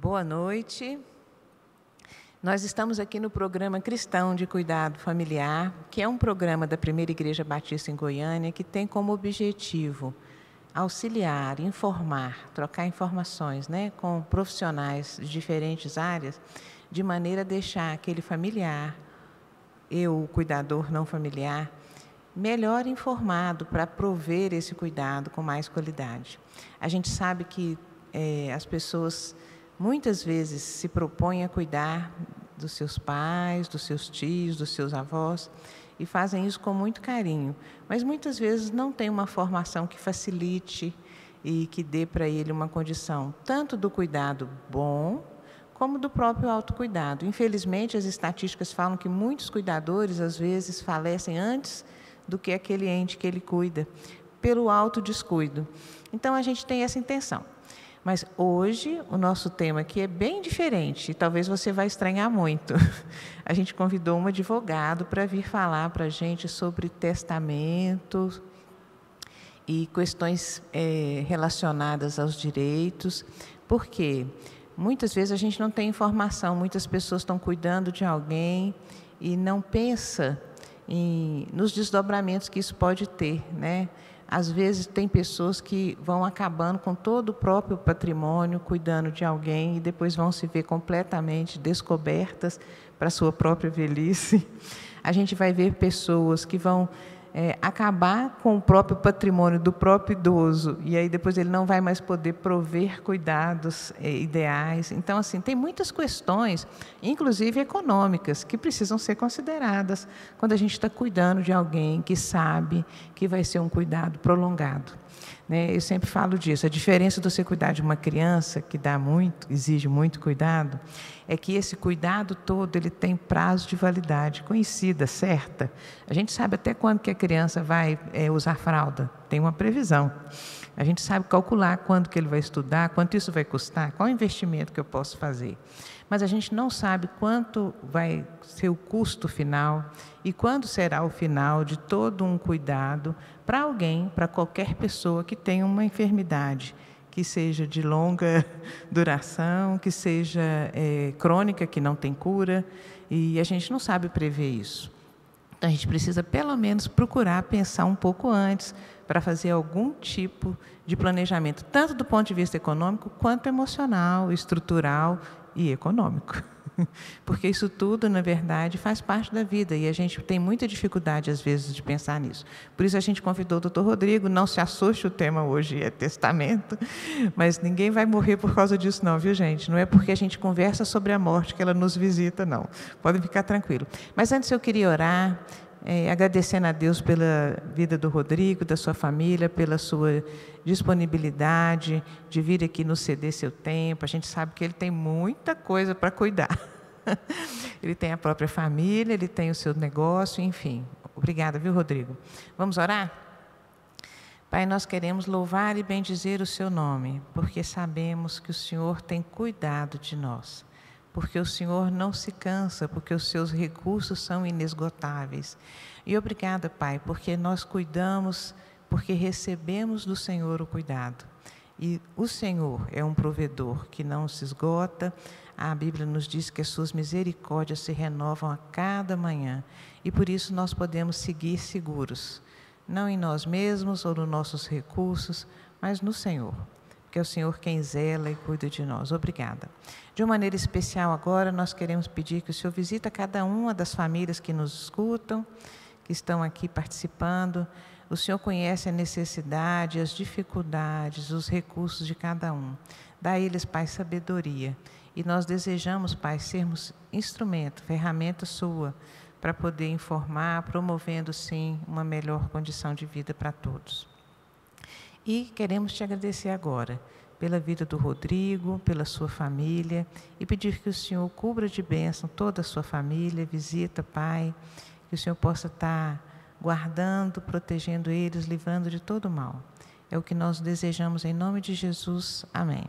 Boa noite. Nós estamos aqui no programa Cristão de Cuidado Familiar, que é um programa da Primeira Igreja Batista em Goiânia, que tem como objetivo auxiliar, informar, trocar informações, com profissionais de diferentes áreas, de maneira a deixar aquele familiar, o cuidador não familiar, melhor informado para prover esse cuidado com mais qualidade. A gente sabe que as pessoas muitas vezes se propõem a cuidar dos seus pais, dos seus tios, dos seus avós, e fazem isso com muito carinho, mas muitas vezes não tem uma formação que facilite e que dê para ele uma condição tanto do cuidado bom, como do próprio autocuidado. Infelizmente, as estatísticas falam que muitos cuidadores, às vezes, falecem antes do que aquele ente que ele cuida, pelo autodescuido. Então, a gente tem essa intenção. Mas hoje o nosso tema aqui é bem diferente, e talvez você vai estranhar muito. A gente convidou um advogado para vir falar para a gente sobre testamento e questões relacionadas aos direitos, porque muitas vezes a gente não tem informação, muitas pessoas estão cuidando de alguém e não pensa nos desdobramentos que isso pode ter, Às vezes, tem pessoas que vão acabando com todo o próprio patrimônio, cuidando de alguém, e depois vão se ver completamente descobertas para a sua própria velhice. A gente vai ver pessoas que vão acabar com o próprio patrimônio do próprio idoso, e aí depois ele não vai mais poder prover cuidados ideais. Então, assim, tem muitas questões, inclusive econômicas, que precisam ser consideradas quando a gente está cuidando de alguém que sabe que vai ser um cuidado prolongado. Eu sempre falo disso. A diferença de você cuidar de uma criança, que exige muito cuidado, é que esse cuidado todo ele tem prazo de validade conhecida, certa. A gente sabe até quando que a criança vai usar fralda, tem uma previsão. A gente sabe calcular quando que ele vai estudar, quanto isso vai custar, qual o investimento que eu posso fazer. Mas a gente não sabe quanto vai ser o custo final e quando será o final de todo um cuidado para alguém, para qualquer pessoa que tenha uma enfermidade, que seja de longa duração, que seja crônica, que não tem cura, e a gente não sabe prever isso. Então, a gente precisa, pelo menos, procurar pensar um pouco antes para fazer algum tipo de planejamento, tanto do ponto de vista econômico, quanto emocional, estrutural e econômico. Porque isso tudo, na verdade, faz parte da vida e a gente tem muita dificuldade, às vezes, de pensar nisso. Por isso, a gente convidou o doutor Rodrigo. Não se assuste, o tema hoje é testamento, mas ninguém vai morrer por causa disso não, viu, gente? Não é porque a gente conversa sobre a morte que ela nos visita, não. Podem ficar tranquilos. Mas antes eu queria orar, agradecendo a Deus pela vida do Rodrigo, da sua família, pela sua disponibilidade de vir aqui nos ceder seu tempo. A gente sabe que ele tem muita coisa para cuidar. Ele tem a própria família, ele tem o seu negócio, enfim. Obrigada, viu, Rodrigo? Vamos orar? Pai, nós queremos louvar e bendizer o seu nome, porque sabemos que o Senhor tem cuidado de nós. Porque o Senhor não se cansa, porque os seus recursos são inesgotáveis. E obrigada, Pai, porque nós cuidamos, porque recebemos do Senhor o cuidado. E o Senhor é um provedor que não se esgota. A Bíblia nos diz que as suas misericórdias se renovam a cada manhã. E por isso nós podemos seguir seguros, não em nós mesmos ou nos nossos recursos, mas no Senhor. Que é o Senhor quem zela e cuida de nós. Obrigada. De uma maneira especial agora, nós queremos pedir que o Senhor visita cada uma das famílias que nos escutam, que estão aqui participando. O Senhor conhece a necessidade, as dificuldades, os recursos de cada um. Dá a eles, Pai, sabedoria. E nós desejamos, Pai, sermos instrumento, ferramenta sua, para poder informar, promovendo, sim, uma melhor condição de vida para todos. E queremos te agradecer agora pela vida do Rodrigo, pela sua família, e pedir que o Senhor cubra de bênção toda a sua família, visita, Pai, que o Senhor possa estar guardando, protegendo eles, livrando de todo mal. É o que nós desejamos em nome de Jesus. Amém.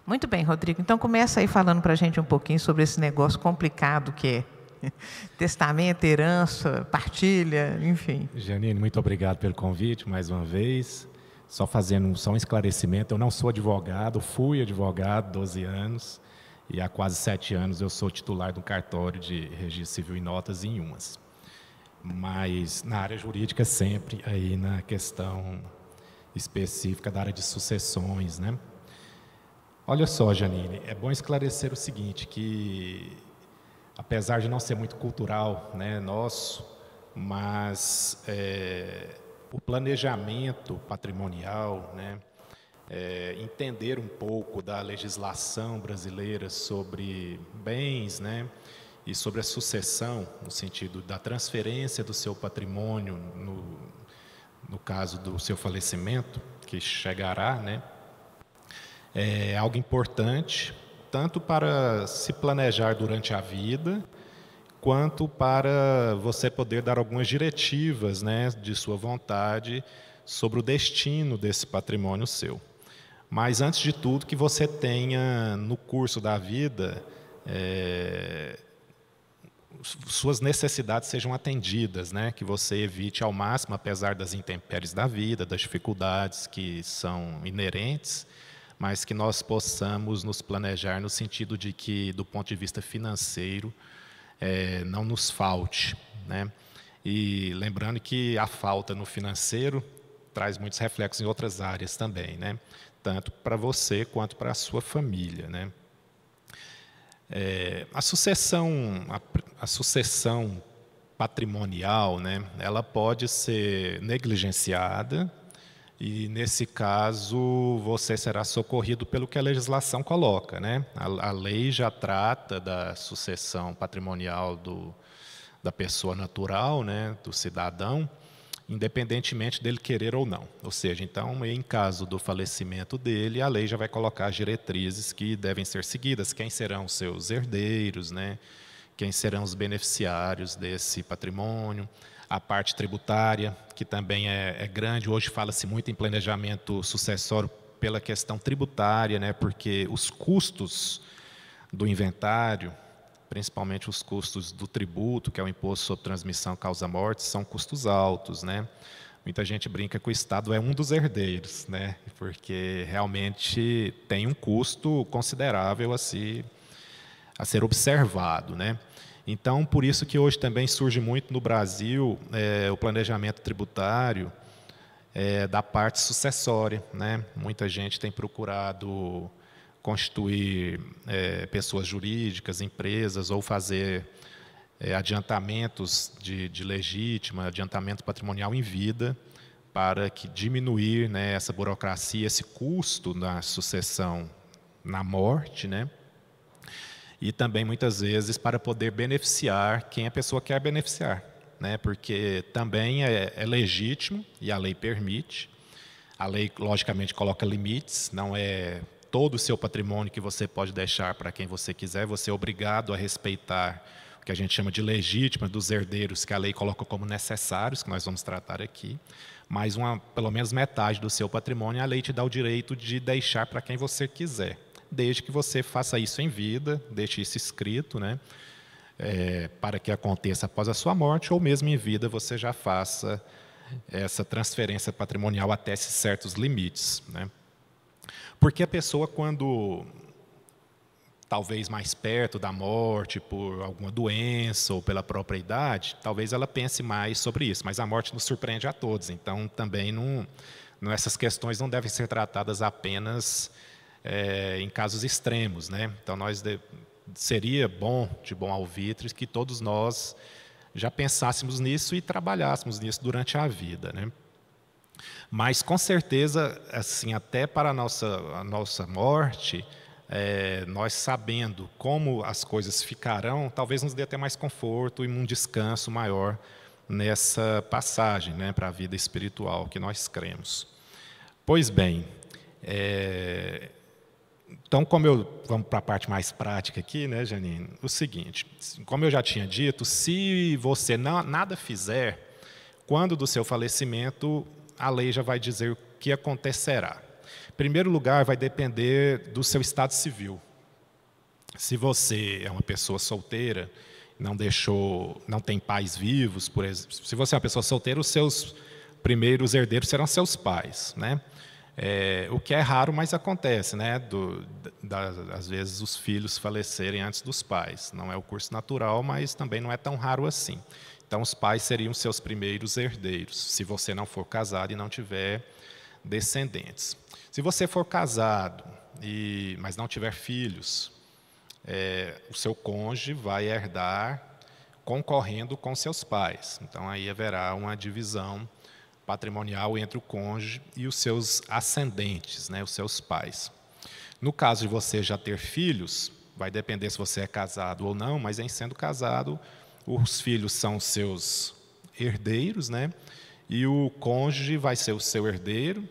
Muito bem, Rodrigo. Então, começa aí falando para a gente um pouquinho sobre esse negócio complicado que é testamento, herança, partilha, enfim. Janine, muito obrigado pelo convite mais uma vez. Só fazendo só um esclarecimento, eu não sou advogado, fui advogado 12 anos, e há quase 7 anos eu sou titular do cartório de registro civil e notas em Umas. Mas na área jurídica sempre, aí na questão específica da área de sucessões, né? Olha só, Janine, é bom esclarecer o seguinte, que apesar de não ser muito cultural, né, nosso, mas o planejamento patrimonial, né, entender um pouco da legislação brasileira sobre bens, né, e sobre a sucessão, no sentido da transferência do seu patrimônio, no caso do seu falecimento, que chegará, né, é algo importante, tanto para se planejar durante a vida, quanto para você poder dar algumas diretivas, né, de sua vontade sobre o destino desse patrimônio seu. Mas, antes de tudo, que você tenha, no curso da vida, suas necessidades sejam atendidas, né? Que você evite ao máximo, apesar das intempéries da vida, das dificuldades que são inerentes, mas que nós possamos nos planejar no sentido de que, do ponto de vista financeiro, não nos falte, né? E lembrando que a falta no financeiro traz muitos reflexos em outras áreas também, né? Tanto para você quanto para a sua família, né? A sucessão patrimonial, né? Ela pode ser negligenciada e, nesse caso, você será socorrido pelo que a legislação coloca, né? A lei já trata da sucessão patrimonial da pessoa natural, né? Do cidadão, independentemente dele querer ou não. Ou seja, então, em caso do falecimento dele, a lei já vai colocar as diretrizes que devem ser seguidas, quem serão os seus herdeiros, né? Quem serão os beneficiários desse patrimônio, a parte tributária, que também é grande. Hoje fala-se muito em planejamento sucessório pela questão tributária, né? Porque os custos do inventário, principalmente os custos do tributo, que é o imposto sobre transmissão causa-morte, são custos altos, né? Muita gente brinca que o Estado é um dos herdeiros, né? Porque realmente tem um custo considerável a ser observado, né? Então, por isso que hoje também surge muito no Brasil o planejamento tributário da parte sucessória, né? Muita gente tem procurado constituir pessoas jurídicas, empresas, ou fazer adiantamentos de legítima, adiantamento patrimonial em vida, para que diminuir, né, essa burocracia, esse custo na sucessão na morte, né? E também, muitas vezes, para poder beneficiar quem a pessoa quer beneficiar, né? Porque também é legítimo, e a lei permite. A lei, logicamente, coloca limites, não é todo o seu patrimônio que você pode deixar para quem você quiser, você é obrigado a respeitar o que a gente chama de legítima dos herdeiros, que a lei coloca como necessários, que nós vamos tratar aqui, mas pelo menos metade do seu patrimônio, a lei te dá o direito de deixar para quem você quiser, desde que você faça isso em vida, deixe isso escrito, né, para que aconteça após a sua morte, ou mesmo em vida você já faça essa transferência patrimonial até esses certos limites, né. Porque a pessoa, quando talvez mais perto da morte, por alguma doença ou pela própria idade, talvez ela pense mais sobre isso, mas a morte nos surpreende a todos, então também essas questões não devem ser tratadas apenas em casos extremos, né? Então seria bom, de bom alvitre, que todos nós já pensássemos nisso e trabalhássemos nisso durante a vida, né? Mas, com certeza, assim, até para a nossa morte, nós sabendo como as coisas ficarão, talvez nos dê até mais conforto e um descanso maior nessa passagem, né, para a vida espiritual que nós cremos. Pois bem, então, vamos para a parte mais prática aqui, né, Janine? O seguinte, como eu já tinha dito, se você nada fizer, quando do seu falecimento, a lei já vai dizer o que acontecerá. Em primeiro lugar, vai depender do seu estado civil. Se você é uma pessoa solteira, não tem pais vivos, por exemplo, se você é uma pessoa solteira, os seus primeiros herdeiros serão seus pais, né? O que é raro, mas acontece, né? Às vezes os filhos falecerem antes dos pais. Não é o curso natural, mas também não é tão raro assim. Então, os pais seriam seus primeiros herdeiros, se você não for casado e não tiver descendentes. Se você for casado, mas não tiver filhos, o seu cônjuge vai herdar concorrendo com seus pais. Então, aí haverá uma divisão patrimonial entre o cônjuge e os seus ascendentes, né, os seus pais. No caso de você já ter filhos, vai depender se você é casado ou não, mas em sendo casado, os filhos são seus herdeiros, né, e o cônjuge vai ser o seu herdeiro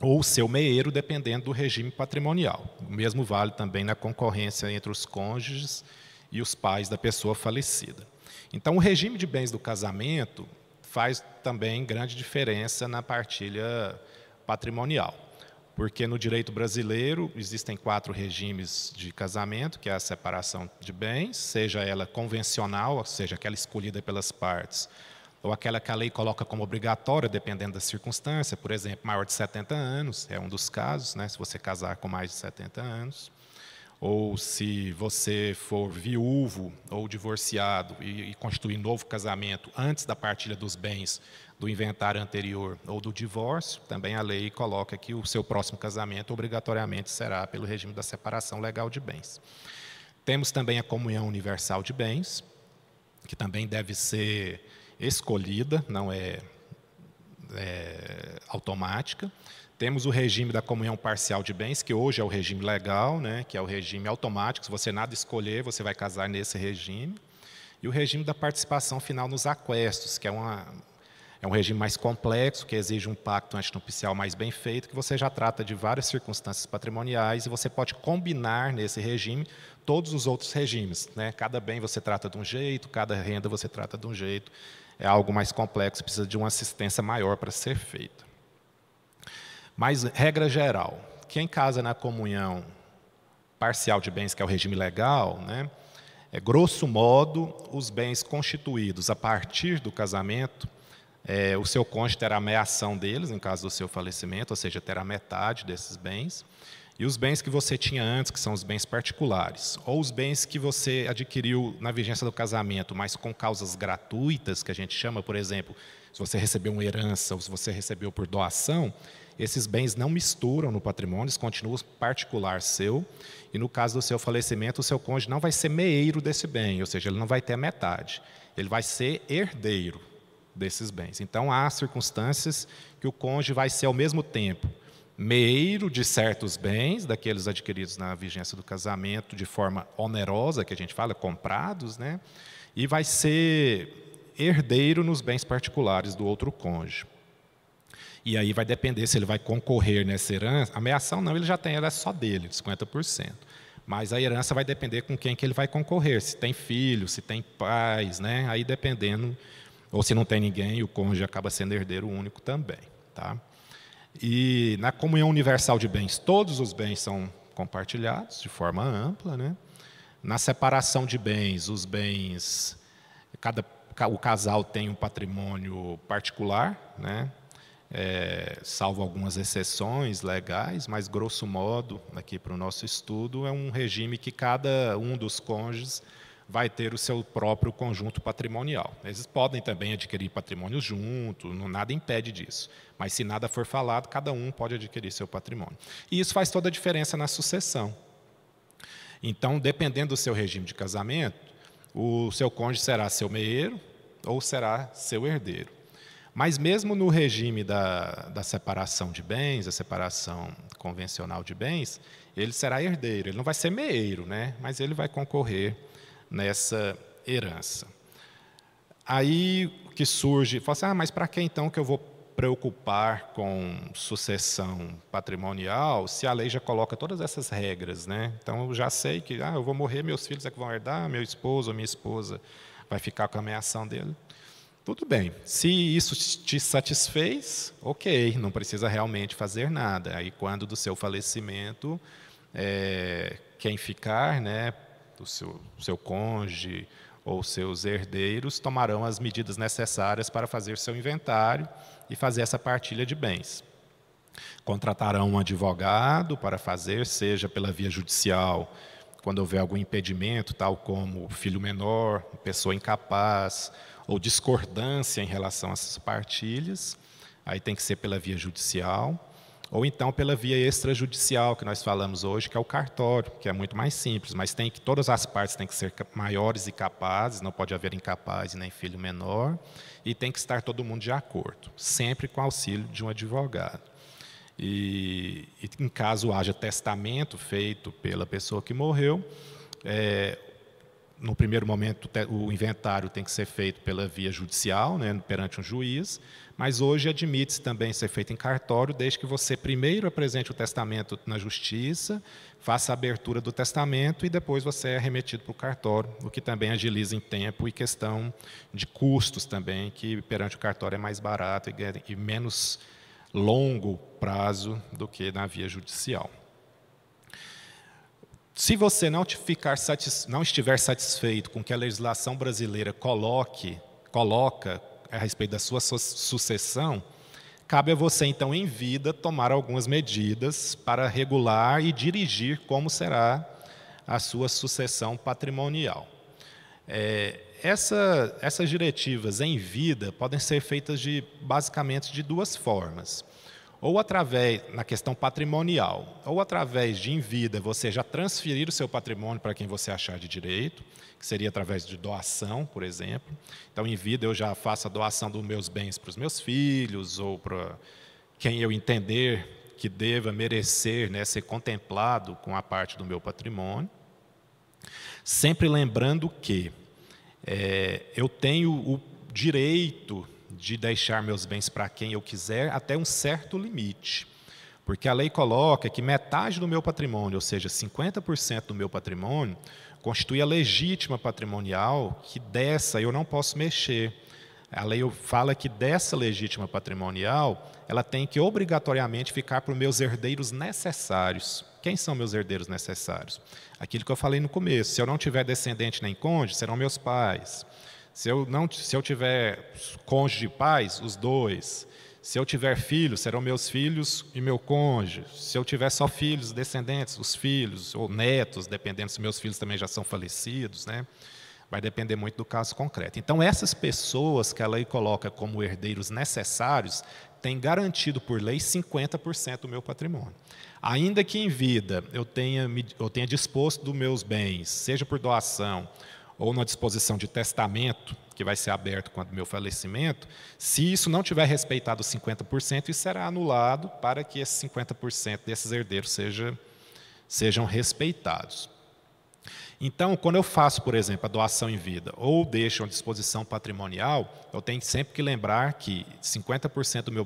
ou o seu meeiro, dependendo do regime patrimonial. O mesmo vale também na concorrência entre os cônjuges e os pais da pessoa falecida. Então, o regime de bens do casamento faz também grande diferença na partilha patrimonial, porque no direito brasileiro existem 4 regimes de casamento, que é a separação de bens, seja ela convencional, ou seja, aquela escolhida pelas partes, ou aquela que a lei coloca como obrigatória, dependendo da circunstância, por exemplo, maior de 70 anos, é um dos casos, né, se você casar com mais de 70 anos, ou se você for viúvo ou divorciado e constituir novo casamento antes da partilha dos bens do inventário anterior ou do divórcio, também a lei coloca que o seu próximo casamento obrigatoriamente será pelo regime da separação legal de bens. Temos também a comunhão universal de bens, que também deve ser escolhida, não é automática. Temos o regime da comunhão parcial de bens, que hoje é o regime legal, né, que é o regime automático, se você nada escolher, você vai casar nesse regime. E o regime da participação final nos aquestos, que é um regime mais complexo, que exige um pacto antinupcial mais bem feito, que você já trata de várias circunstâncias patrimoniais, e você pode combinar nesse regime todos os outros regimes, né? Cada bem você trata de um jeito, cada renda você trata de um jeito. É algo mais complexo, precisa de uma assistência maior para ser feita. Mas, regra geral, quem casa na comunhão parcial de bens, que é o regime legal, né, grosso modo, os bens constituídos a partir do casamento, o seu cônjuge terá meação deles, em caso do seu falecimento, ou seja, terá metade desses bens. E os bens que você tinha antes, que são os bens particulares, ou os bens que você adquiriu na vigência do casamento, mas com causas gratuitas, que a gente chama, por exemplo, se você recebeu uma herança ou se você recebeu por doação, esses bens não misturam no patrimônio, eles continuam particular seu, e no caso do seu falecimento, o seu cônjuge não vai ser meeiro desse bem, ou seja, ele não vai ter a metade, ele vai ser herdeiro desses bens. Então, há circunstâncias que o cônjuge vai ser, ao mesmo tempo, meeiro de certos bens, daqueles adquiridos na vigência do casamento, de forma onerosa, que a gente fala, comprados, né? E vai ser herdeiro nos bens particulares do outro cônjuge. E aí vai depender se ele vai concorrer nessa herança. A meação não, ele já tem, ela é só dele, de 50%. Mas a herança vai depender com quem que ele vai concorrer, se tem filhos, se tem pais, né? Aí dependendo, ou se não tem ninguém, o cônjuge acaba sendo herdeiro único também, tá? E na comunhão universal de bens, todos os bens são compartilhados de forma ampla, né? Na separação de bens, os bens, o casal tem um patrimônio particular, né? Salvo algumas exceções legais, mas grosso modo, aqui para o nosso estudo, é um regime que cada um dos cônjuges vai ter o seu próprio conjunto patrimonial. Eles podem também adquirir patrimônio junto, nada impede disso. Mas se nada for falado, cada um pode adquirir seu patrimônio. E isso faz toda a diferença na sucessão. Então, dependendo do seu regime de casamento, o seu cônjuge será seu meeiro ou será seu herdeiro. Mas mesmo no regime da separação de bens, a separação convencional de bens, ele será herdeiro. Ele não vai ser meeiro, né? Mas ele vai concorrer nessa herança. Aí que surge, fala assim, mas para que então que eu vou preocupar com sucessão patrimonial se a lei já coloca todas essas regras, né? Então eu já sei que eu vou morrer, meus filhos é que vão herdar, meu esposo ou minha esposa vai ficar com a meação dele. Tudo bem, se isso te satisfez, ok, não precisa realmente fazer nada. Aí, quando do seu falecimento, quem ficar, né, o seu cônjuge ou seus herdeiros, tomarão as medidas necessárias para fazer seu inventário e fazer essa partilha de bens. Contratarão um advogado para fazer, seja pela via judicial, quando houver algum impedimento, tal como filho menor, pessoa incapaz, ou discordância em relação a essas partilhas, aí tem que ser pela via judicial, ou então pela via extrajudicial, que nós falamos hoje, que é o cartório, que é muito mais simples, mas todas as partes têm que ser maiores e capazes, não pode haver incapaz e nem filho menor, e tem que estar todo mundo de acordo, sempre com auxílio de um advogado. E em caso haja testamento feito pela pessoa que morreu, no primeiro momento o inventário tem que ser feito pela via judicial, né, perante um juiz, mas hoje admite-se também ser feito em cartório, desde que você primeiro apresente o testamento na justiça, faça a abertura do testamento e depois você é remetido para o cartório, o que também agiliza em tempo e questão de custos também, que perante o cartório é mais barato e menos longo prazo do que na via judicial. Se você não estiver satisfeito com o que a legislação brasileira coloca a respeito da sua sucessão, cabe a você, então, em vida, tomar algumas medidas para regular e dirigir como será a sua sucessão patrimonial. Essas diretivas em vida podem ser feitas basicamente de duas formas. Ou através, na questão patrimonial, ou através de em vida você já transferir o seu patrimônio para quem você achar de direito, que seria através de doação, por exemplo. Então, em vida eu já faço a doação dos meus bens para os meus filhos, ou para quem eu entender que deva merecer, né, ser contemplado com a parte do meu patrimônio. Sempre lembrando que eu tenho o direito de deixar meus bens para quem eu quiser até um certo limite. Porque a lei coloca que metade do meu patrimônio, ou seja, 50% do meu patrimônio, constitui a legítima patrimonial, que dessa eu não posso mexer. A lei fala que dessa legítima patrimonial, ela tem que obrigatoriamente ficar para os meus herdeiros necessários. Quem são meus herdeiros necessários? Aquilo que eu falei no começo, se eu não tiver descendente nem cônjuge, serão meus pais. Se eu tiver cônjuge e pais, os dois. Se eu tiver filhos, serão meus filhos e meu cônjuge. Se eu tiver só filhos, descendentes, os filhos, ou netos, dependendo se meus filhos também já são falecidos, né? Vai depender muito do caso concreto. Então, essas pessoas que a lei coloca como herdeiros necessários, têm garantido por lei 50% do meu patrimônio. Ainda que em vida eu tenha disposto dos meus bens, seja por doação, ou na disposição de testamento, que vai ser aberto quando meu falecimento, se isso não tiver respeitado os 50%, isso será anulado para que esses 50% desses herdeiros sejam respeitados. Então, quando eu faço, por exemplo, a doação em vida ou deixo uma disposição patrimonial, eu tenho sempre que lembrar que 50% do meu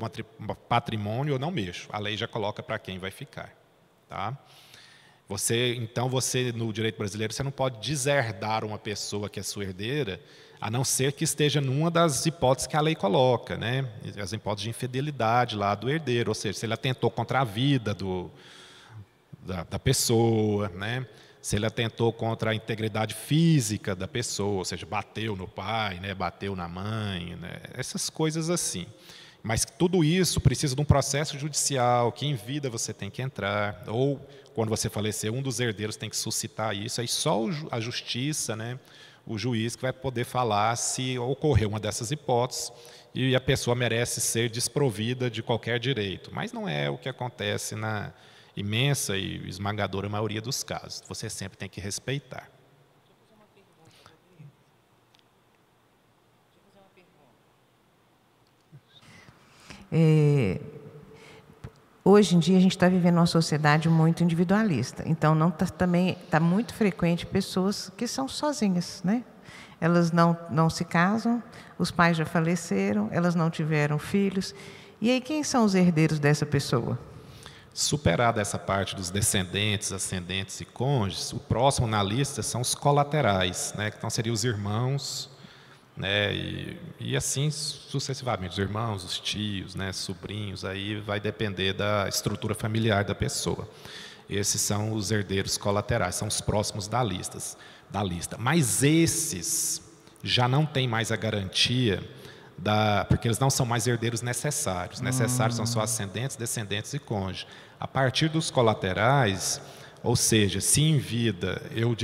patrimônio eu não mexo. A lei já coloca para quem vai ficar. Tá? Então, no direito brasileiro, você não pode deserdar uma pessoa que é sua herdeira, a não ser que esteja numa das hipóteses que a lei coloca, né? As hipóteses de infidelidade lá do herdeiro, ou seja, se ele atentou contra a vida da pessoa, né? Se ele atentou contra a integridade física da pessoa, ou seja, bateu no pai, né? Bateu na mãe, né? Essas coisas assim. Mas tudo isso precisa de um processo judicial, que em vida você tem que entrar, ou quando você falecer, um dos herdeiros tem que suscitar isso, aí só a justiça, né, o juiz que vai poder falar se ocorreu uma dessas hipóteses e a pessoa merece ser desprovida de qualquer direito. Mas não é o que acontece na imensa e esmagadora maioria dos casos. Você sempre tem que respeitar. Hoje em dia a gente está vivendo uma sociedade muito individualista, então também está muito frequente pessoas que são sozinhas, né? Elas não se casam, os pais já faleceram, elas não tiveram filhos, e aí quem são os herdeiros dessa pessoa? Superada essa parte dos descendentes, ascendentes e cônjuges, o próximo na lista são os colaterais, né? Então seriam os irmãos, né, e assim sucessivamente, os irmãos, os tios, né, sobrinhos, aí vai depender da estrutura familiar da pessoa. Esses são os herdeiros colaterais, são os próximos da lista. Mas esses já não têm mais a garantia porque eles não são mais herdeiros necessários. Necessários são só ascendentes, descendentes e cônjuge. A partir dos colaterais, ou seja, se em vida eu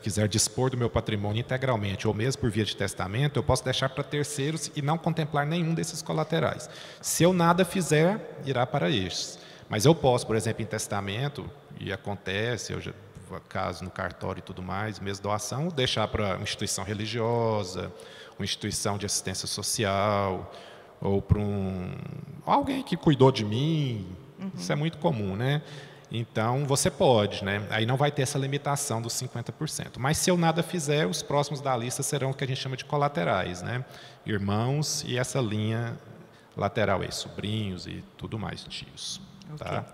quiser dispor do meu patrimônio integralmente, ou mesmo por via de testamento, eu posso deixar para terceiros e não contemplar nenhum desses colaterais. Se eu nada fizer, irá para estes. Mas eu posso, por exemplo, em testamento, e acontece, eu já caso no cartório e tudo mais, mesmo doação, deixar para uma instituição religiosa, uma instituição de assistência social, ou para alguém que cuidou de mim. Isso é muito comum, né? Então, você pode, né? Aí não vai ter essa limitação dos 50%. Mas se eu nada fizer, os próximos da lista serão o que a gente chama de colaterais, né? Irmãos e essa linha lateral aí, sobrinhos e tudo mais, tios. Okay. Tá?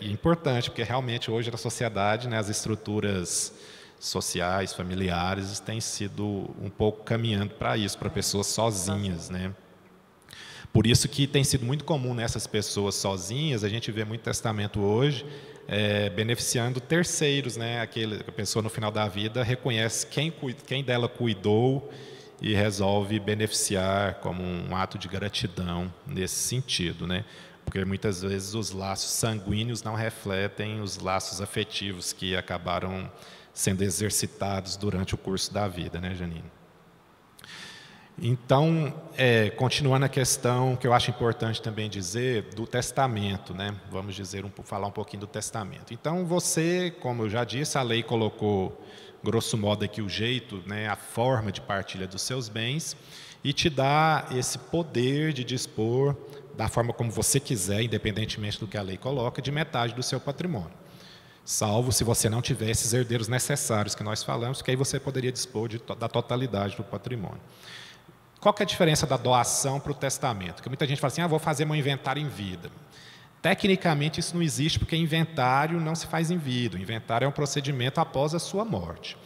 E importante, porque realmente hoje na sociedade, né, as estruturas sociais, familiares, têm sido um pouco caminhando para isso, para pessoas sozinhas, né? Por isso que tem sido muito comum nessas pessoas sozinhas, a gente vê muito testamento hoje, beneficiando terceiros, né? A pessoa no final da vida reconhece quem dela cuidou e resolve beneficiar como um ato de gratidão nesse sentido, né? Porque muitas vezes os laços sanguíneos não refletem os laços afetivos que acabaram sendo exercitados durante o curso da vida, né, Janine? Então, continuando a questão que eu acho importante também dizer do testamento, né? Vamos falar um pouquinho do testamento. Então, você, como eu já disse, a lei colocou, grosso modo, aqui o jeito, né, a forma de partilha dos seus bens e te dá esse poder de dispor da forma como você quiser, independentemente do que a lei coloca, de metade do seu patrimônio. Salvo se você não tiver esses herdeiros necessários que nós falamos, que aí você poderia dispor da totalidade do patrimônio. Qual que é a diferença da doação para o testamento? Porque muita gente fala assim, vou fazer meu inventário em vida. Tecnicamente isso não existe, porque inventário não se faz em vida. O inventário é um procedimento após a sua morte.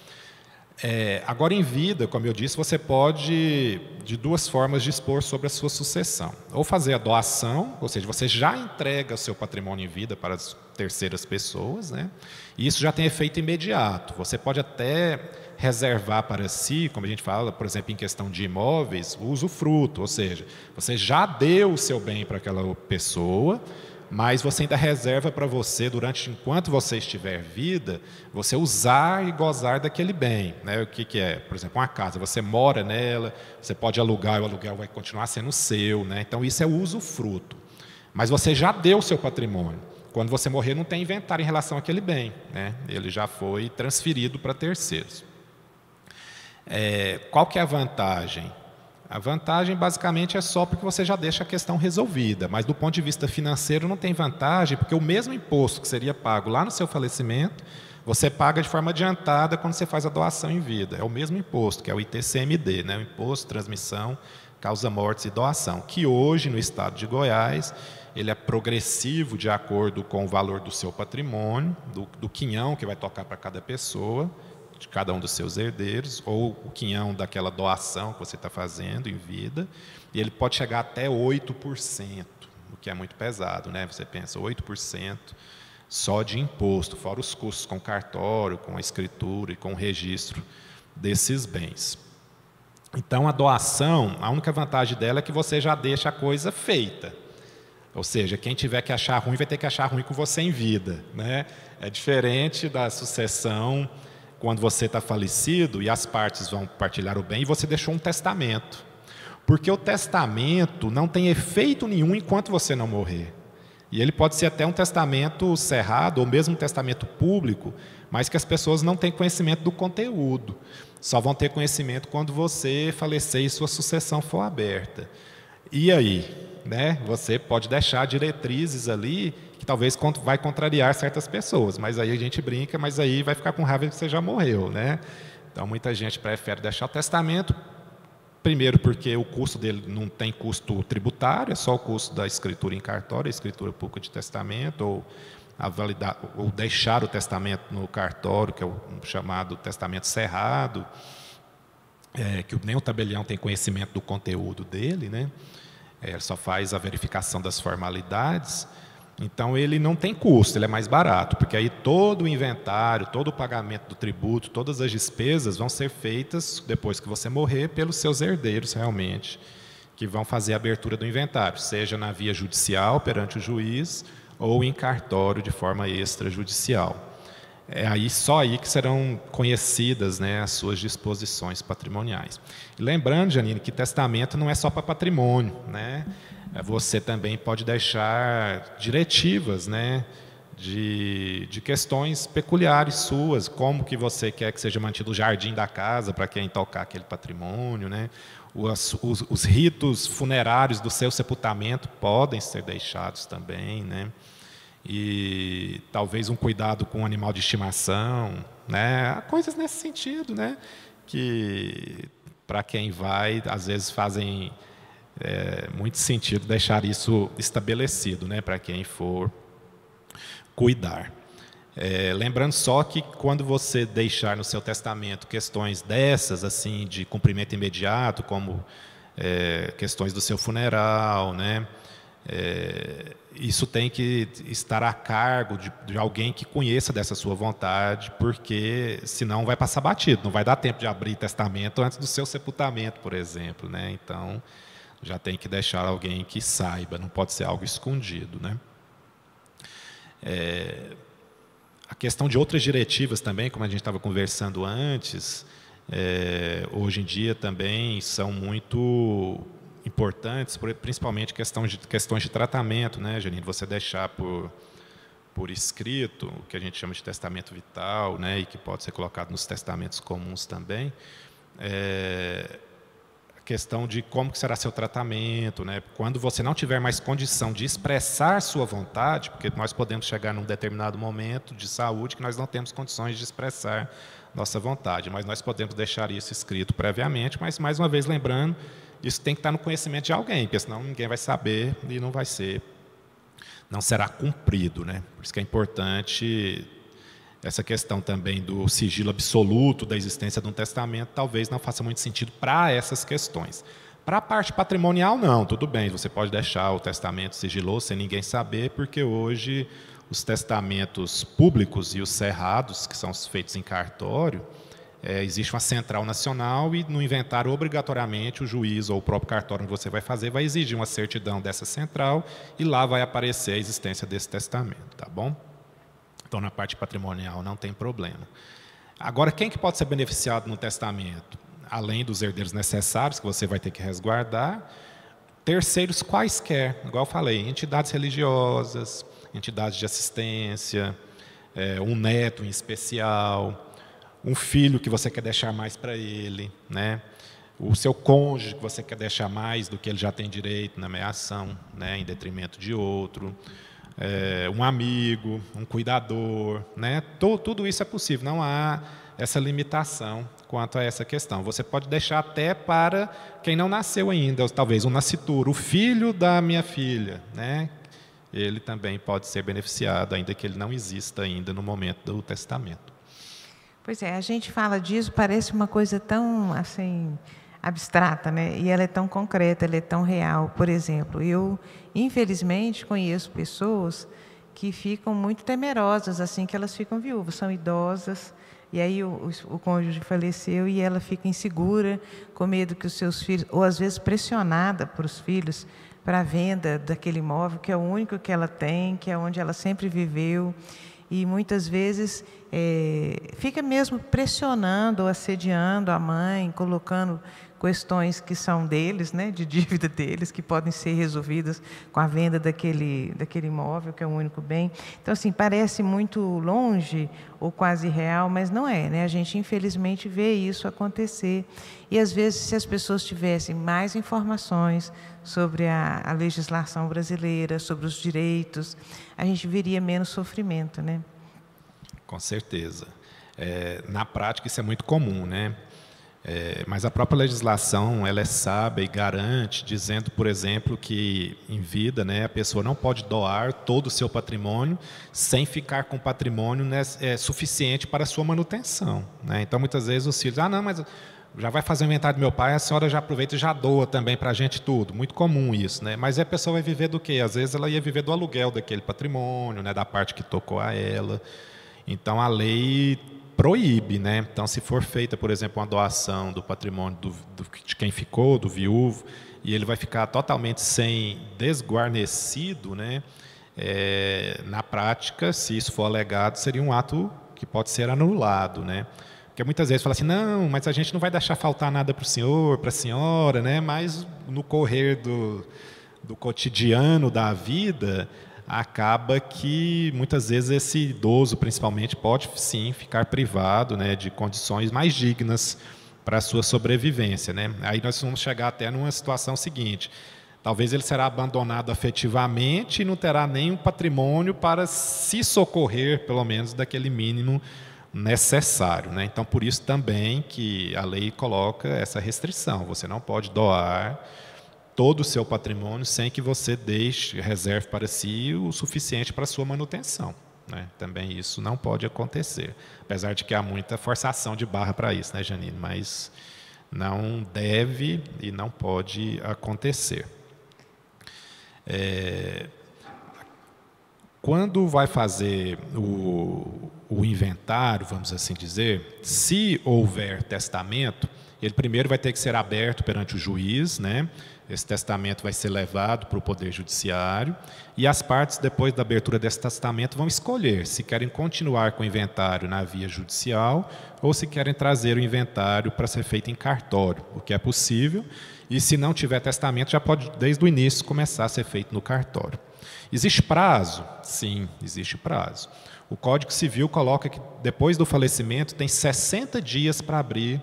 Agora, em vida, como eu disse, você pode, de duas formas, dispor sobre a sua sucessão. Ou fazer a doação, ou seja, você já entrega o seu patrimônio em vida para as terceiras pessoas, né? E isso já tem efeito imediato. Você pode até reservar para si, como a gente fala, por exemplo, em questão de imóveis, o usufruto, ou seja, você já deu o seu bem para aquela pessoa, mas você ainda reserva para você, enquanto você estiver vida, você usar e gozar daquele bem, né? O que é? Por exemplo, uma casa, você mora nela, você pode alugar, o aluguel vai continuar sendo seu, né? Então isso é o usufruto. Mas você já deu o seu patrimônio. Quando você morrer, não tem inventário em relação àquele bem, né? Ele já foi transferido para terceiros. Qual que é a vantagem? A vantagem, basicamente, é só porque você já deixa a questão resolvida, mas do ponto de vista financeiro não tem vantagem, porque o mesmo imposto que seria pago lá no seu falecimento, você paga de forma adiantada quando você faz a doação em vida. É o mesmo imposto, que é o ITCMD, né? O Imposto, Transmissão, Causa Mortes e Doação, que hoje, no estado de Goiás, ele é progressivo de acordo com o valor do seu patrimônio, do quinhão que vai tocar para cada pessoa, de cada um dos seus herdeiros, ou o quinhão daquela doação que você está fazendo em vida, e ele pode chegar até 8%, o que é muito pesado, né? Você pensa, 8% só de imposto, fora os custos com cartório, com a escritura e com o registro desses bens. Então, a doação, a única vantagem dela é que você já deixa a coisa feita. Ou seja, quem tiver que achar ruim vai ter que achar ruim com você em vida, né? É diferente da sucessão quando você está falecido e as partes vão partilhar o bem e você deixou um testamento. Porque o testamento não tem efeito nenhum enquanto você não morrer. E ele pode ser até um testamento cerrado ou mesmo um testamento público, mas que as pessoas não têm conhecimento do conteúdo. Só vão ter conhecimento quando você falecer e sua sucessão for aberta. E aí, né? Você pode deixar diretrizes ali que talvez vai contrariar certas pessoas, mas aí a gente brinca, mas aí vai ficar com raiva que você já morreu, né? Então muita gente prefere deixar o testamento, primeiro porque o custo dele não tem custo tributário, é só o custo da escritura em cartório, a escritura pública de testamento, ou deixar o testamento no cartório, que é o chamado testamento cerrado, que nem o tabelião tem conhecimento do conteúdo dele, né? Só faz a verificação das formalidades. Então, ele não tem custo, ele é mais barato, porque aí todo o inventário, todo o pagamento do tributo, todas as despesas vão ser feitas, depois que você morrer, pelos seus herdeiros, realmente, que vão fazer a abertura do inventário, seja na via judicial, perante o juiz, ou em cartório, de forma extrajudicial. É aí, só aí que serão conhecidas, né, as suas disposições patrimoniais. E lembrando, Janine, que testamento não é só para patrimônio, né? Você também pode deixar diretivas, né, de questões peculiares suas, como que você quer que seja mantido o jardim da casa para quem tocar aquele patrimônio, né? Os ritos funerários do seu sepultamento podem ser deixados também, né? E talvez um cuidado com o animal de estimação, né? Coisas nesse sentido, né? Que para quem vai, às vezes fazem muito sentido deixar isso estabelecido, né? Para quem for cuidar. Lembrando só que quando você deixar no seu testamento questões dessas, assim, de cumprimento imediato, como questões do seu funeral, né? Isso tem que estar a cargo de alguém que conheça dessa sua vontade, porque senão vai passar batido, não vai dar tempo de abrir testamento antes do seu sepultamento, por exemplo, né? Então, já tem que deixar alguém que saiba, não pode ser algo escondido, né? A questão de outras diretivas também, como a gente estava conversando antes, hoje em dia também são muito importantes, principalmente questões de tratamento, né, Janine? Você deixar por escrito, o que a gente chama de testamento vital, né, e que pode ser colocado nos testamentos comuns também, a questão de como que será seu tratamento, né? Quando você não tiver mais condição de expressar sua vontade, porque nós podemos chegar num determinado momento de saúde que nós não temos condições de expressar nossa vontade, mas nós podemos deixar isso escrito previamente, mas, mais uma vez, lembrando, isso tem que estar no conhecimento de alguém, porque senão ninguém vai saber e não será cumprido, né? Por isso que é importante essa questão também do sigilo absoluto da existência de um testamento, talvez não faça muito sentido para essas questões. Para a parte patrimonial, não, tudo bem, você pode deixar o testamento sigiloso sem ninguém saber, porque hoje os testamentos públicos e os cerrados, que são feitos em cartório, existe uma central nacional e no inventário, obrigatoriamente, o juiz ou o próprio cartório onde você vai fazer vai exigir uma certidão dessa central e lá vai aparecer a existência desse testamento, tá bom? Então, na parte patrimonial não tem problema. Agora, quem que pode ser beneficiado no testamento? Além dos herdeiros necessários, que você vai ter que resguardar, terceiros quaisquer, igual eu falei, entidades religiosas, entidades de assistência, um neto em especial, um filho que você quer deixar mais para ele, né? O seu cônjuge que você quer deixar mais do que ele já tem direito na meação, né? Em detrimento de outro, um amigo, um cuidador, né? Tudo isso é possível, não há essa limitação quanto a essa questão. Você pode deixar até para quem não nasceu ainda, talvez um nascituro, o filho da minha filha, né? Ele também pode ser beneficiado, ainda que ele não exista ainda no momento do testamento. Pois é, a gente fala disso, parece uma coisa tão assim abstrata, né? E ela é tão concreta, ela é tão real. Por exemplo, eu infelizmente conheço pessoas que ficam muito temerosas assim que elas ficam viúvas, são idosas e aí o cônjuge faleceu e ela fica insegura, com medo que os seus filhos, ou às vezes pressionada por os filhos para a venda daquele imóvel que é o único que ela tem, que é onde ela sempre viveu. E muitas vezes fica mesmo pressionando ou assediando a mãe, colocando questões que são deles, né, de dívida deles, que podem ser resolvidas com a venda daquele imóvel, que é o único bem. Então, assim, parece muito longe ou quase real, mas não é, né? A gente, infelizmente, vê isso acontecer. E, às vezes, se as pessoas tivessem mais informações sobre a legislação brasileira, sobre os direitos, a gente veria menos sofrimento, né? Com certeza. Na prática, isso é muito comum, né? Mas a própria legislação, ela é sábia e garante, dizendo, por exemplo, que em vida, né, a pessoa não pode doar todo o seu patrimônio sem ficar com patrimônio, né, suficiente para a sua manutenção, né? Então, muitas vezes os filhos, não, mas já vai fazer o inventário do meu pai, a senhora já aproveita e já doa também para a gente tudo. Muito comum isso, né? Mas a pessoa vai viver do quê? Às vezes ela ia viver do aluguel daquele patrimônio, né? Da parte que tocou a ela. Então, a lei proíbe, né? Então, se for feita, por exemplo, uma doação do patrimônio de quem ficou, do viúvo, e ele vai ficar totalmente sem desguarnecido, né? Na prática, se isso for alegado, seria um ato que pode ser anulado, né? Porque muitas vezes fala assim, não, mas a gente não vai deixar faltar nada para o senhor, para a senhora, né? Mas no correr do cotidiano da vida, acaba que muitas vezes esse idoso, principalmente, pode sim ficar privado, né, de condições mais dignas para a sua sobrevivência, né? Aí nós vamos chegar até numa situação seguinte: talvez ele será abandonado afetivamente e não terá nenhum patrimônio para se socorrer, pelo menos, daquele mínimo necessário, né? Então, por isso também que a lei coloca essa restrição. Você não pode doar todo o seu patrimônio sem que você reserve para si o suficiente para a sua manutenção, né? Também isso não pode acontecer, apesar de que há muita forçação de barra para isso, né, Janine? Mas não deve e não pode acontecer. Quando vai fazer o inventário, vamos assim dizer, se houver testamento, ele primeiro vai ter que ser aberto perante o juiz, né? Esse testamento vai ser levado para o Poder Judiciário e as partes, depois da abertura desse testamento, vão escolher se querem continuar com o inventário na via judicial ou se querem trazer o inventário para ser feito em cartório, o que é possível. E se não tiver testamento, já pode, desde o início, começar a ser feito no cartório. Existe prazo? Sim, existe prazo. O Código Civil coloca que depois do falecimento tem 60 dias para abrir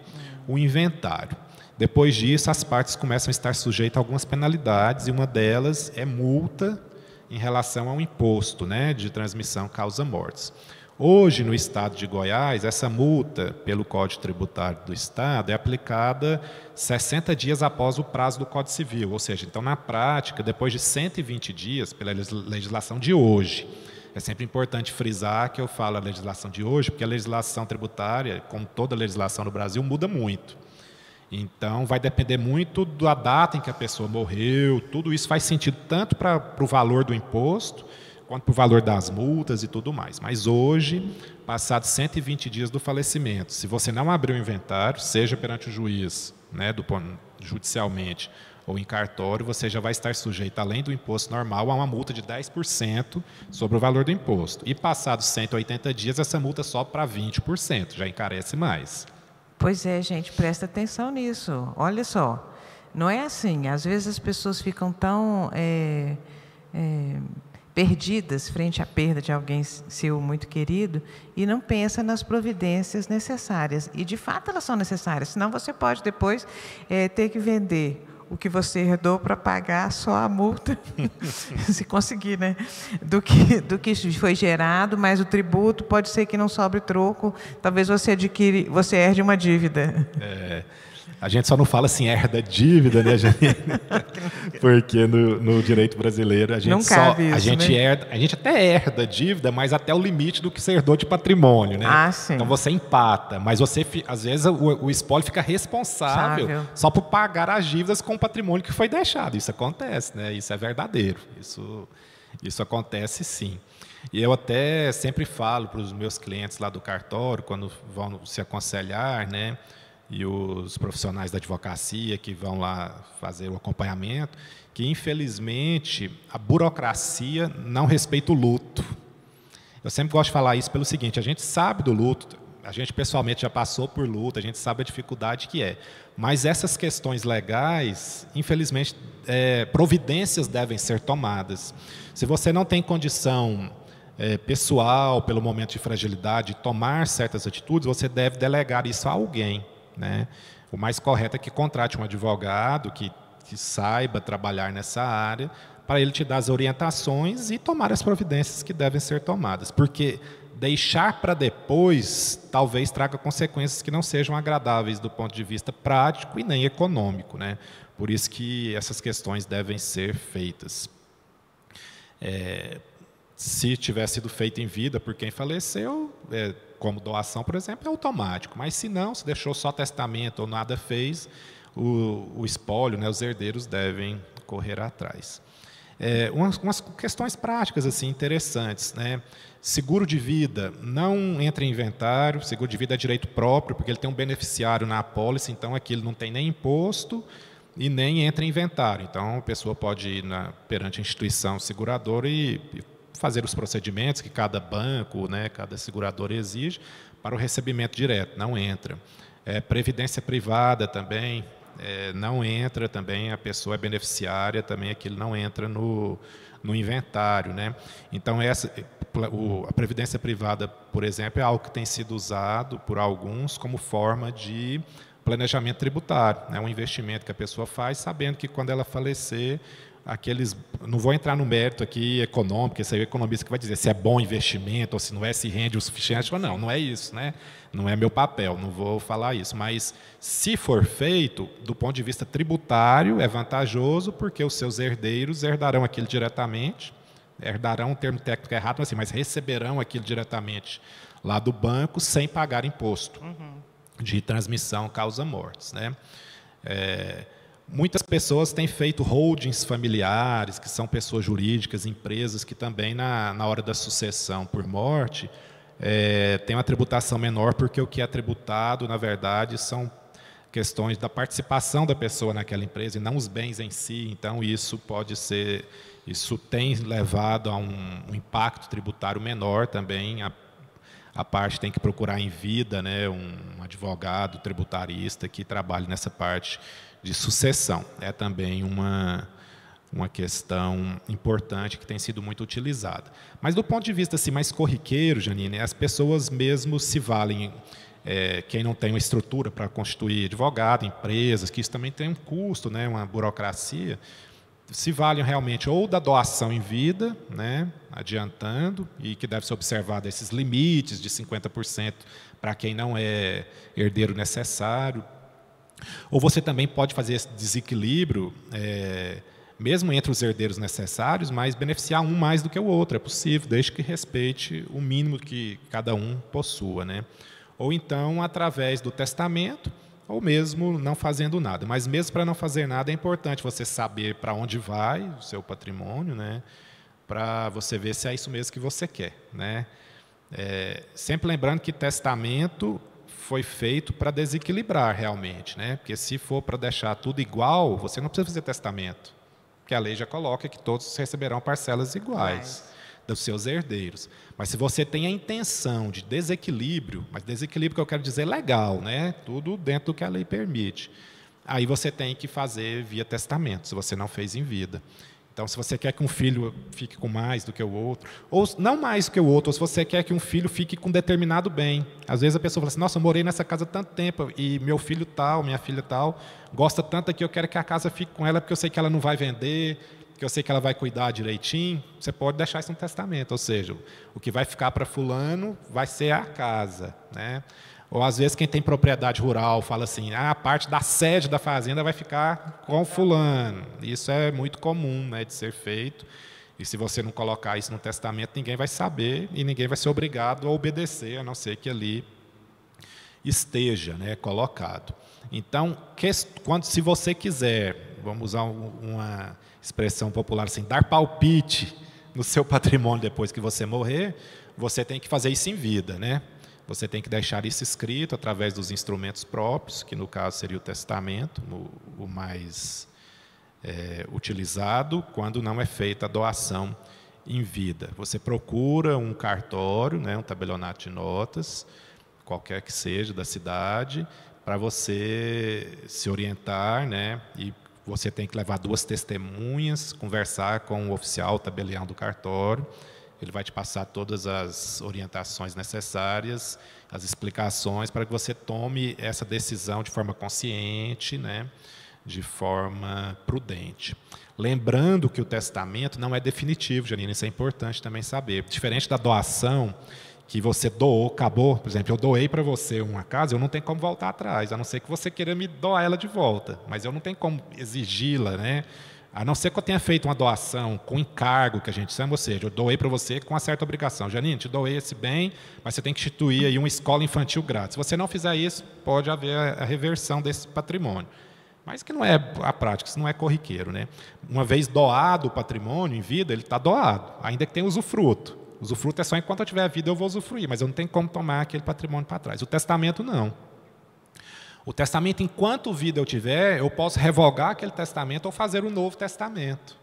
o inventário. Depois disso, as partes começam a estar sujeitas a algumas penalidades, e uma delas é multa em relação ao imposto, né, de transmissão causa-mortes. Hoje, no estado de Goiás, essa multa, pelo Código Tributário do Estado, é aplicada 60 dias após o prazo do Código Civil, ou seja, então, na prática, depois de 120 dias, pela legislação de hoje. É sempre importante frisar que eu falo a legislação de hoje, porque a legislação tributária, como toda legislação no Brasil, muda muito. Então, vai depender muito da data em que a pessoa morreu, tudo isso faz sentido tanto para o valor do imposto, quanto para o valor das multas e tudo mais. Mas hoje, passados 120 dias do falecimento, se você não abrir o inventário, seja perante o juiz, né, judicialmente, ou em cartório, você já vai estar sujeito, além do imposto normal, a uma multa de 10% sobre o valor do imposto. E passados 180 dias, essa multa sobe para 20%, já encarece mais. Pois é, gente, presta atenção nisso. Olha só, não é assim. Às vezes as pessoas ficam tão perdidas frente à perda de alguém seu muito querido e não pensam nas providências necessárias. E, de fato, elas são necessárias. Senão, você pode depois ter que vender o que você herdou para pagar só a multa, se conseguir, né? Do que foi gerado, mas o tributo pode ser que não sobre troco, talvez você herde uma dívida. A gente só não fala assim, herda dívida, né, Janine? Porque no direito brasileiro a gente não cabe isso, a gente né? herda, a gente até herda dívida, mas até o limite do que você herdou de patrimônio, né? Ah, sim. Então você empata, mas você, às vezes, o espólio fica responsável só por pagar as dívidas com o patrimônio que foi deixado. Isso acontece, né? Isso é verdadeiro. Isso acontece, sim. E eu até sempre falo para os meus clientes lá do cartório, quando vão se aconselhar, né? E os profissionais da advocacia que vão lá fazer o acompanhamento, que, infelizmente, a burocracia não respeita o luto. Eu sempre gosto de falar isso pelo seguinte: a gente sabe do luto, a gente pessoalmente já passou por luto, a gente sabe a dificuldade que é. Mas essas questões legais, infelizmente, providências devem ser tomadas. Se você não tem condição pessoal, pelo momento de fragilidade, de tomar certas atitudes, você deve delegar isso a alguém, né? O mais correto é que contrate um advogado que saiba trabalhar nessa área, para ele te dar as orientações e tomar as providências que devem ser tomadas. Porque deixar para depois talvez traga consequências que não sejam agradáveis do ponto de vista prático e nem econômico, né? Por isso que essas questões devem ser feitas. Se tiver sido feito em vida por quem faleceu, como doação, por exemplo, é automático. Mas se não, se deixou só testamento ou nada fez, o espólio, né, os herdeiros devem correr atrás. Umas questões práticas assim interessantes, né? Seguro de vida não entra em inventário, seguro de vida é direito próprio, porque ele tem um beneficiário na apólice, então aquilo não tem nem imposto e nem entra em inventário. Então a pessoa pode ir perante a instituição seguradora e fazer os procedimentos que cada banco, né, cada seguradora exige para o recebimento direto, não entra. Previdência privada também, não entra também, a pessoa é beneficiária, também aquilo não entra no inventário, né? Então, a previdência privada, por exemplo, é algo que tem sido usado por alguns como forma de planejamento tributário, né? Um investimento que a pessoa faz sabendo que quando ela falecer, não vou entrar no mérito aqui econômico, esse aí é o economista que vai dizer se é bom investimento ou se não é, se rende o suficiente. Não é isso, né? Não é meu papel, não vou falar isso. Mas, se for feito, do ponto de vista tributário, é vantajoso porque os seus herdeiros herdarão aquilo diretamente, herdarão um termo técnico errado, mas receberão aquilo diretamente lá do banco sem pagar imposto de transmissão causa-mortes, né? Muitas pessoas têm feito holdings familiares, que são pessoas jurídicas, empresas, que também, na hora da sucessão por morte, tem uma tributação menor, porque o que é tributado, na verdade, são questões da participação da pessoa naquela empresa e não os bens em si. Então, isso tem levado a um impacto tributário menor também. A parte tem que procurar em vida, né, um advogado tributarista que trabalhe nessa parte de sucessão. É também uma questão importante que tem sido muito utilizada. Mas do ponto de vista assim, mais corriqueiro, Janine, as pessoas mesmo se valem, quem não tem uma estrutura para constituir advogado, empresas, que isso também tem um custo, né, uma burocracia, se valem realmente ou da doação em vida, né, adiantando, e que deve ser observado esses limites de 50% para quem não é herdeiro necessário. Ou você também pode fazer esse desequilíbrio, mesmo entre os herdeiros necessários, mas beneficiar um mais do que o outro. É possível, desde que respeite o mínimo que cada um possua, né? Ou então, através do testamento, ou mesmo não fazendo nada. Mas mesmo para não fazer nada, é importante você saber para onde vai o seu patrimônio, né? Para você ver se é isso mesmo que você quer, né? Sempre lembrando que testamento foi feito para desequilibrar realmente, né? Porque se for para deixar tudo igual, você não precisa fazer testamento, porque a lei já coloca que todos receberão parcelas iguais dos seus herdeiros. Mas se você tem a intenção de desequilíbrio, mas desequilíbrio que eu quero dizer legal, né? Tudo dentro do que a lei permite, aí você tem que fazer via testamento, se você não fez em vida. Então, se você quer que um filho fique com mais do que o outro, ou não mais do que o outro, ou se você quer que um filho fique com determinado bem. Às vezes a pessoa fala assim, nossa, eu morei nessa casa tanto tempo, e meu filho tal, minha filha tal, gosta tanto que eu quero que a casa fique com ela, porque eu sei que ela não vai vender, porque eu sei que ela vai cuidar direitinho. Você pode deixar isso no testamento, ou seja, o que vai ficar para fulano vai ser a casa, né? Ou, às vezes, quem tem propriedade rural fala assim, a parte da sede da fazenda vai ficar com fulano. Isso é muito comum, né, de ser feito. E se você não colocar isso no testamento, ninguém vai saber e ninguém vai ser obrigado a obedecer, a não ser que ali esteja, né, colocado. Então, se você quiser, vamos usar uma expressão popular assim, dar palpite no seu patrimônio depois que você morrer, você tem que fazer isso em vida, né? Você tem que deixar isso escrito através dos instrumentos próprios, que no caso seria o testamento, o mais utilizado, quando não é feita a doação em vida. Você procura um cartório, né, um tabelionato de notas, qualquer que seja, da cidade, para você se orientar, né, e você tem que levar 2 testemunhas, conversar com o oficial tabelião do cartório. Ele vai te passar todas as orientações necessárias, as explicações, para que você tome essa decisão de forma consciente, né, de forma prudente. Lembrando que o testamento não é definitivo, Janine, isso é importante também saber. Diferente da doação, que você doou, acabou, por exemplo, eu doei para você uma casa, eu não tenho como voltar atrás, a não ser que você queira me doar ela de volta, mas eu não tenho como exigi-la, né? A não ser que eu tenha feito uma doação com encargo, que a gente chama, ou seja, eu doei para você com uma certa obrigação. Janine, te doei esse bem, mas você tem que instituir aí uma escola infantil grátis. Se você não fizer isso, pode haver a reversão desse patrimônio. Mas que não é a prática, isso não é corriqueiro, né? Uma vez doado o patrimônio em vida, ele está doado, ainda que tenha usufruto. Usufruto é só enquanto eu tiver vida eu vou usufruir, mas eu não tenho como tomar aquele patrimônio para trás. O testamento não. O testamento, enquanto vida eu tiver, eu posso revogar aquele testamento ou fazer um novo testamento.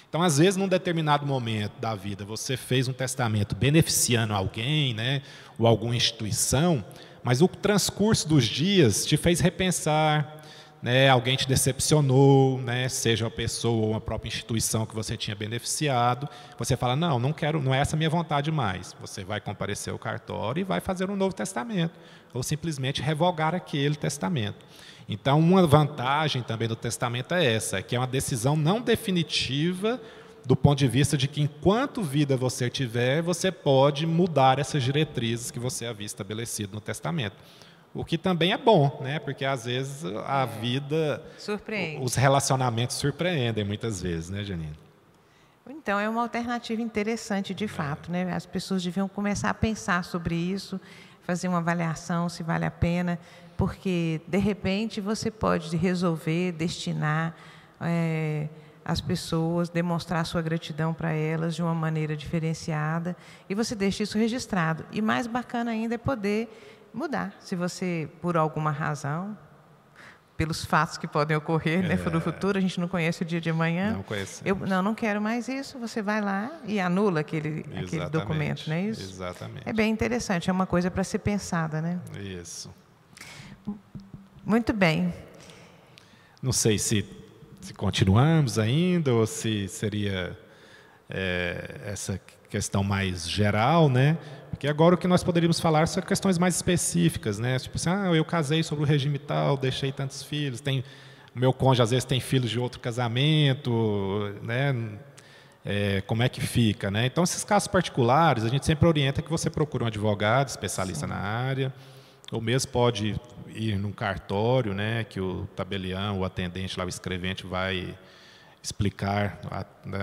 Então, às vezes, num determinado momento da vida, você fez um testamento beneficiando alguém, né, ou alguma instituição, mas o transcurso dos dias te fez repensar, né, alguém te decepcionou, né, seja a pessoa ou a própria instituição que você tinha beneficiado, você fala, não, não quero, não é essa a minha vontade mais. Você vai comparecer ao cartório e vai fazer um novo testamento, ou simplesmente revogar aquele testamento. Então, uma vantagem também do testamento é essa, que é uma decisão não definitiva do ponto de vista de que, enquanto vida você tiver, você pode mudar essas diretrizes que você havia estabelecido no testamento. O que também é bom, né? Porque às vezes a vida, surpreende. Os relacionamentos surpreendem muitas vezes, né, Janine? Então, é uma alternativa interessante, de fato, né? As pessoas deviam começar a pensar sobre isso, fazer uma avaliação se vale a pena, porque, de repente, você pode resolver destinar as pessoas, demonstrar sua gratidão para elas de uma maneira diferenciada, e você deixa isso registrado. E mais bacana ainda é poder mudar, se você, por alguma razão, pelos fatos que podem ocorrer, né, no futuro, a gente não conhece o dia de amanhã. Não conhece. Não quero mais isso, você vai lá e anula aquele documento, não é isso? Exatamente. É bem interessante, é uma coisa para ser pensada, né? Isso. Muito bem. Não sei se continuamos ainda ou se seria essa questão mais geral, né? Porque agora o que nós poderíamos falar são questões mais específicas, né? Tipo assim, eu casei sobre o regime tal, deixei tantos filhos, o meu cônjuge às vezes tem filhos de outro casamento, né? Como é que fica, né? Então, esses casos particulares, a gente sempre orienta que você procure um advogado especialista na área, ou mesmo pode ir num cartório, né? Que o tabelião, o atendente lá, o escrevente vai explicar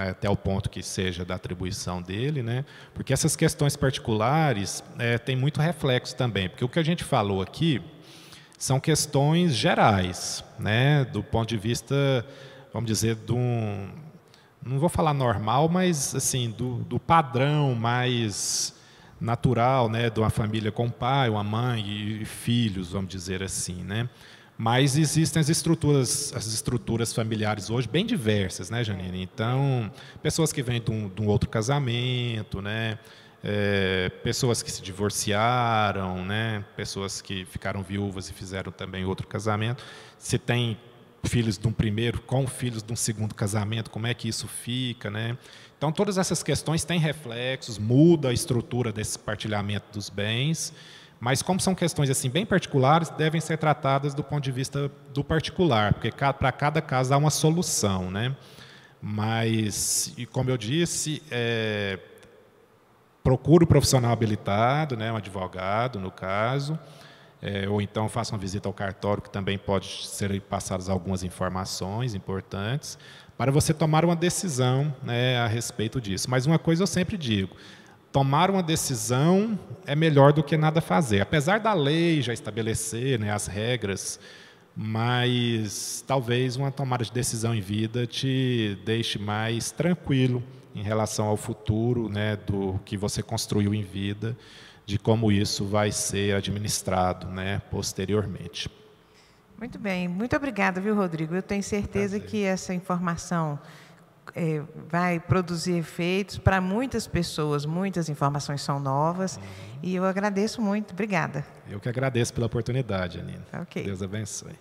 até o ponto que seja da atribuição dele, né? Porque essas questões particulares têm muito reflexo também, porque o que a gente falou aqui são questões gerais, né? Do ponto de vista, vamos dizer, não vou falar normal, mas assim, do padrão mais natural, né? De uma família com pai, uma mãe e filhos, vamos dizer assim, né? Mas existem as estruturas familiares hoje bem diversas, né, Janine? Então, pessoas que vêm de um outro casamento, né? Pessoas que se divorciaram, né? Pessoas que ficaram viúvas e fizeram também outro casamento. Se tem filhos de um primeiro com filhos de um segundo casamento, como é que isso fica, né? Então, todas essas questões têm reflexos, muda a estrutura desse partilhamento dos bens. Mas, como são questões assim bem particulares, devem ser tratadas do ponto de vista do particular, porque para cada caso há uma solução, né? Mas, e como eu disse, procure um profissional habilitado, né, um advogado, no caso, ou então faça uma visita ao cartório, que também pode ser passadas algumas informações importantes, para você tomar uma decisão, né, a respeito disso. Mas uma coisa eu sempre digo, tomar uma decisão é melhor do que nada fazer. Apesar da lei já estabelecer, né, as regras, mas talvez uma tomada de decisão em vida te deixe mais tranquilo em relação ao futuro, né, do que você construiu em vida, de como isso vai ser administrado, né, posteriormente. Muito bem. Muito obrigada, viu, Rodrigo? Eu tenho certeza que essa informação vai produzir efeitos para muitas pessoas, muitas informações são novas, e eu agradeço muito. Obrigada. Eu que agradeço pela oportunidade, Aline. Ok. Deus abençoe.